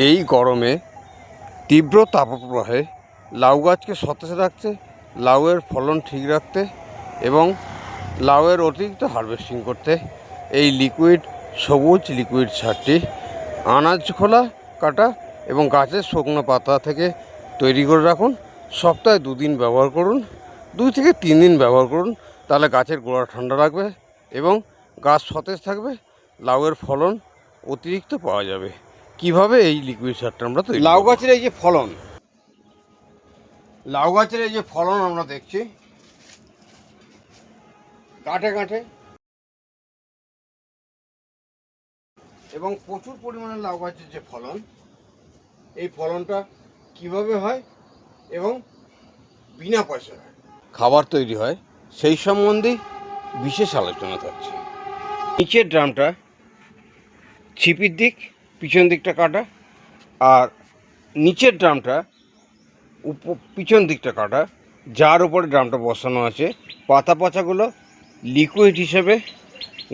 এই গরমে তীব্র তাপপ্রবাহে লাউ গাছকে সতেজ রাখতে, লাউয়ের ফলন ঠিক রাখতে এবং লাউয়ের অতিরিক্ত হারভেস্টিং করতে এই সবুজ লিকুইড সারটি আনাজ খোলা কাটা এবং গাছের শুকনো পাতা থেকে তৈরি করে রাখুন। সপ্তাহে 2 দিন ব্যবহার করুন, 2 থেকে 3 দিন ব্যবহার করুন, তাহলে গাছের গোড়া ঠান্ডা রাখবে এবং গাছ সতেজ থাকবে, লাউয়ের ফলন অতিরিক্ত পাওয়া যাবে। কিভাবে এই লিকুইড সারটা আমরা তৈরি লাউ গাছের এই যে ফলন, লাউ গাছের এই যে ফলন আমরা দেখছি গাঁটে গাঁটে এবং প্রচুর পরিমাণে লাউ গাছের যে ফলন, এই ফলনটা কিভাবে হয় এবং বিনা পয়সায় খাবার তৈরি হয় সেই সম্বন্ধে বিশেষ আলোচনা থাকছে। নিচের ড্রামটা ছিপির দিক পিছন দিকটা কাটা, আর নিচের ড্রামটা পিছন দিকটা কাটা, যার উপরে ড্রামটা বসানো আছে পাতা পচাগুলো লিকুইড হিসেবে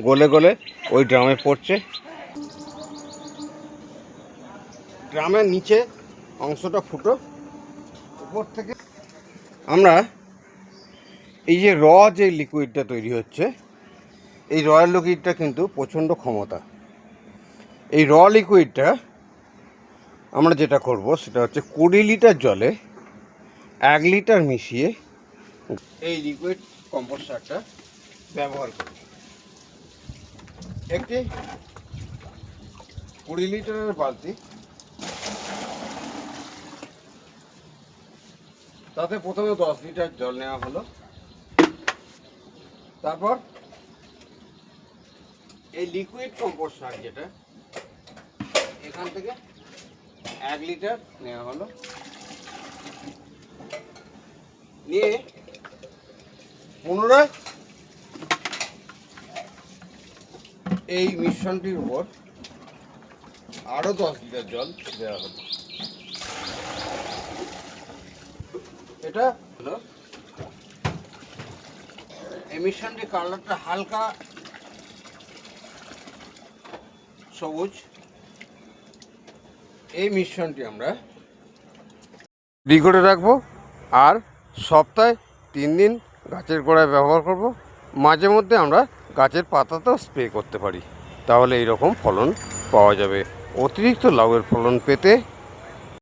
গলে গলে ওই ড্রামে পড়ছে। ড্রামের নিচে অংশটা ফুটো, উপর থেকে আমরা এই যে যে লিকুইডটা তৈরি হচ্ছে, এই লিকুইডটা কিন্তু প্রচণ্ড ক্ষমতা। এই লিকুইডটা আমরা যেটা করব সেটা হচ্ছে 20 লিটার জলে 1 লিটার মিশিয়ে এই লিকুইড কম্পোস্ট সারটা ব্যবহার করব। একটি 20 লিটারের বালতি, তাতে প্রথমে 10 লিটার জল নেওয়া হলো। তারপর এই লিকুইড কম্পোস্ট সার যেটা এখান থেকে 1 লিটার নেওয়া হলো, নিয়ে পুনরায় এই মিশ্রণটির উপর আরো 10 লিটার জল দেওয়া হলো। এটা হলো এই মিশ্রণটির কালারটা হালকা সবুজ। এই মিশ্রণটি আমরা রেডি করে রাখবো আর সপ্তাহে 3 দিন গাছের গোড়ায় ব্যবহার করব। মাঝে মধ্যে আমরা গাছের পাতাতেও স্প্রে করতে পারি, তাহলে এইরকম ফলন পাওয়া যাবে। অতিরিক্ত লাউয়ের ফলন পেতে